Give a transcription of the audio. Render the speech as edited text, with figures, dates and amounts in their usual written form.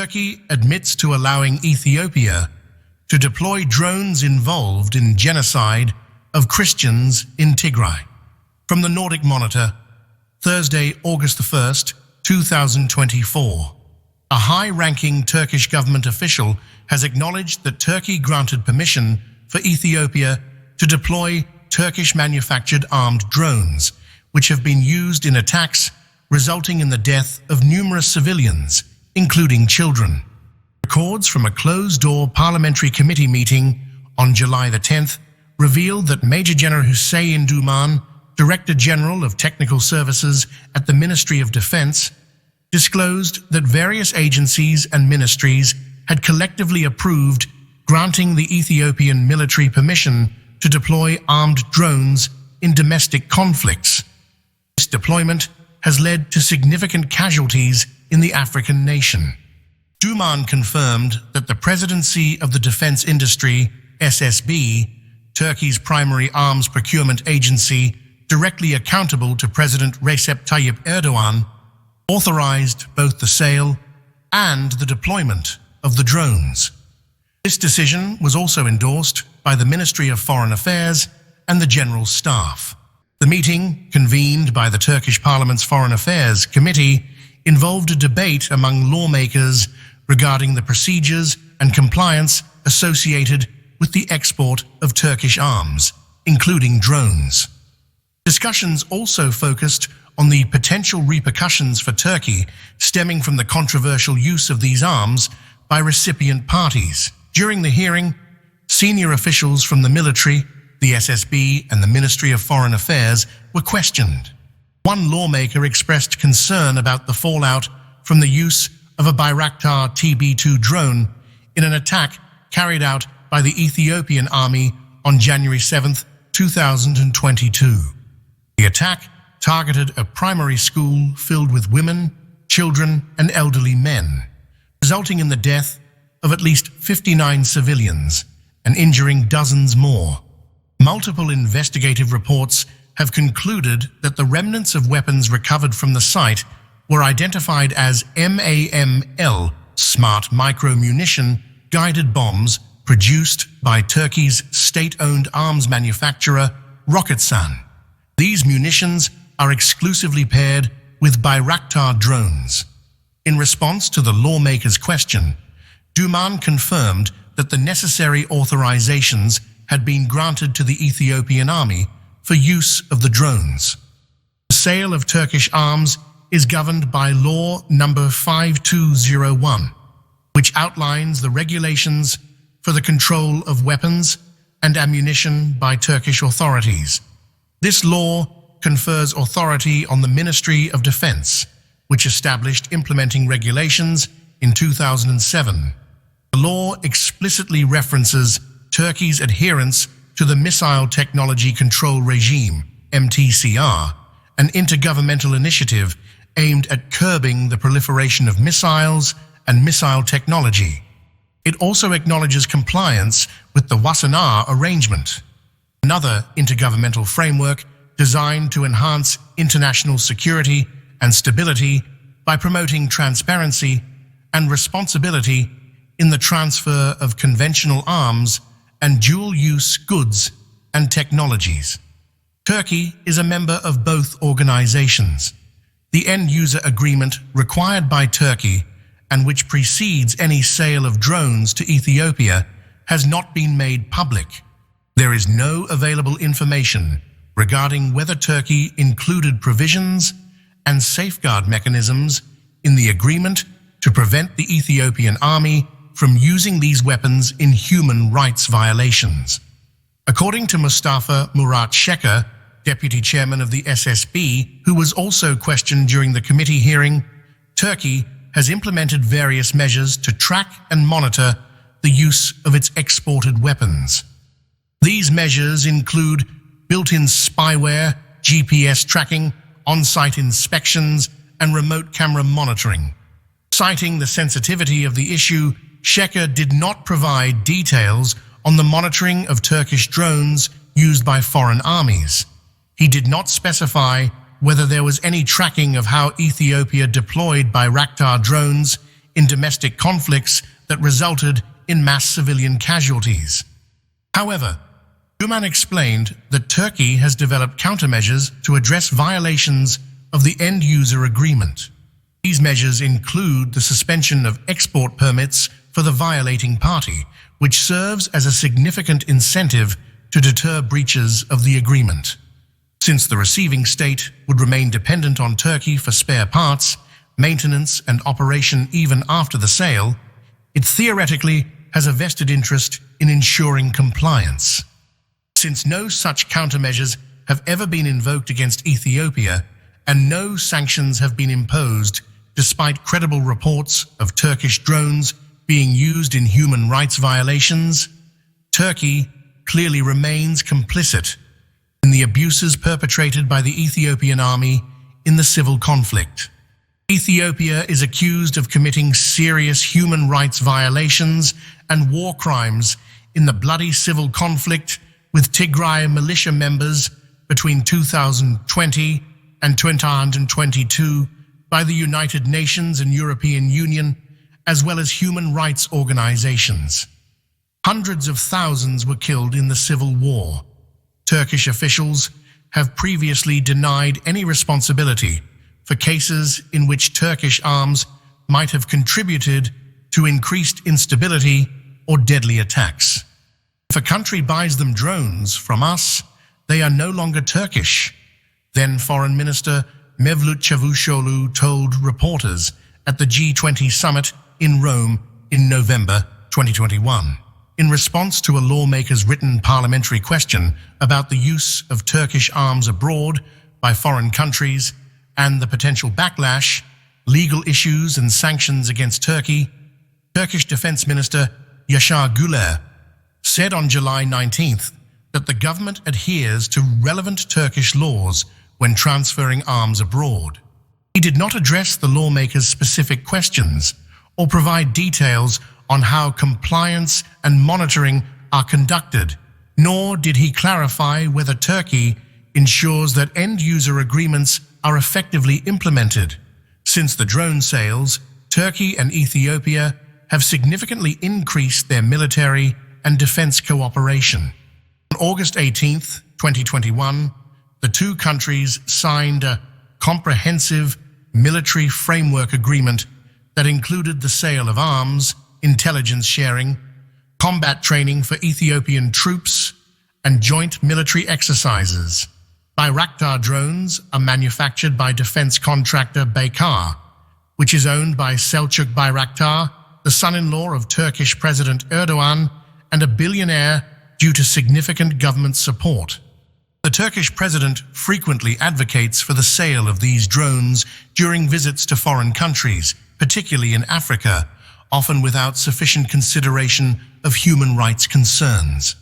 Turkey admits to allowing Ethiopia to deploy drones involved in genocide of Christians in Tigray. From the Nordic Monitor, Thursday, August 1st, 2024. A high-ranking Turkish government official has acknowledged that Turkey granted permission for Ethiopia to deploy Turkish-manufactured armed drones, which have been used in attacks resulting in the death of numerous civilians, including children. Records from a closed-door parliamentary committee meeting on July the 10th revealed that Major General Hüseyin Duman, Director General of Technical Services at the Ministry of Defense, disclosed that various agencies and ministries had collectively approved granting the Ethiopian military permission to deploy armed drones in domestic conflicts. This deployment has led to significant casualties in the African nation. Duman confirmed that the Presidency of the Defense Industry, SSB, Turkey's primary arms procurement agency directly accountable to President Recep Tayyip Erdogan, authorized both the sale and the deployment of the drones. This decision was also endorsed by the Ministry of Foreign Affairs and the General Staff. The meeting, convened by the Turkish Parliament's Foreign Affairs Committee, involved a debate among lawmakers regarding the procedures and compliance associated with the export of Turkish arms, including drones. Discussions also focused on the potential repercussions for Turkey stemming from the controversial use of these arms by recipient parties. During the hearing, senior officials from the military, the SSB, and the Ministry of Foreign Affairs were questioned. One lawmaker expressed concern about the fallout from the use of a Bayraktar TB2 drone in an attack carried out by the Ethiopian army on January 7, 2022. The attack targeted a primary school filled with women, children, and elderly men, resulting in the death of at least 59 civilians and injuring dozens more. Multiple investigative reports have concluded that the remnants of weapons recovered from the site were identified as MAML, smart micro-munition guided bombs produced by Turkey's state-owned arms manufacturer Roketsan. These munitions are exclusively paired with Bayraktar drones. In response to the lawmaker's question, Duman confirmed that the necessary authorizations had been granted to the Ethiopian army for use of the drones. The sale of Turkish arms is governed by Law No. 5201, which outlines the regulations for the control of weapons and ammunition by Turkish authorities. This law confers authority on the Ministry of Defense, which established implementing regulations in 2007. The law explicitly references Turkey's adherence to the Missile Technology Control Regime, MTCR, an intergovernmental initiative aimed at curbing the proliferation of missiles and missile technology. It also acknowledges compliance with the Wassenaar Arrangement, another intergovernmental framework designed to enhance international security and stability by promoting transparency and responsibility in the transfer of conventional arms and dual-use goods and technologies. Turkey is a member of both organizations. The end-user agreement required by Turkey and which precedes any sale of drones to Ethiopia has not been made public. There is no available information regarding whether Turkey included provisions and safeguard mechanisms in the agreement to prevent the Ethiopian army from using these weapons in human rights violations. According to Mustafa Murat Sheker, deputy chairman of the SSB, who was also questioned during the committee hearing, Turkey has implemented various measures to track and monitor the use of its exported weapons. These measures include built-in spyware, GPS tracking, on-site inspections, and remote camera monitoring. Citing the sensitivity of the issue, Sheker did not provide details on the monitoring of Turkish drones used by foreign armies. He did not specify whether there was any tracking of how Ethiopia deployed Bayraktar drones in domestic conflicts that resulted in mass civilian casualties. However, Duman explained that Turkey has developed countermeasures to address violations of the end-user agreement. These measures include the suspension of export permits for the violating party, which serves as a significant incentive to deter breaches of the agreement. Since the receiving state would remain dependent on Turkey for spare parts, maintenance, and operation even after the sale, it theoretically has a vested interest in ensuring compliance. Since no such countermeasures have ever been invoked against Ethiopia and no sanctions have been imposed despite credible reports of Turkish drones being used in human rights violations, Turkey clearly remains complicit in the abuses perpetrated by the Ethiopian army in the civil conflict. Ethiopia is accused of committing serious human rights violations and war crimes in the bloody civil conflict with Tigray militia members between 2020 and 2022 by the United Nations and European Union, as well as human rights organizations. Hundreds of thousands were killed in the civil war. Turkish officials have previously denied any responsibility for cases in which Turkish arms might have contributed to increased instability or deadly attacks. If a country buys them drones from us, they are no longer Turkish, then Foreign Minister Mevlut Çavuşoğlu told reporters at the G20 summit in Rome in November 2021. In response to a lawmaker's written parliamentary question about the use of Turkish arms abroad by foreign countries and the potential backlash, legal issues and sanctions against Turkey, Turkish Defense Minister Yaşar Güler said on July 19th that the government adheres to relevant Turkish laws when transferring arms abroad. He did not address the lawmaker's specific questions or provide details on how compliance and monitoring are conducted, nor did he clarify whether Turkey ensures that end-user agreements are effectively implemented. Since the drone sales, Turkey and Ethiopia have significantly increased their military and defense cooperation. On August 18, 2021, the two countries signed a comprehensive military framework agreement that included the sale of arms, intelligence sharing, combat training for Ethiopian troops, and joint military exercises. Bayraktar drones are manufactured by defense contractor Baykar, which is owned by Selçuk Bayraktar, the son-in-law of Turkish President Erdogan, and a billionaire due to significant government support. The Turkish president frequently advocates for the sale of these drones during visits to foreign countries, particularly in Africa, often without sufficient consideration of human rights concerns.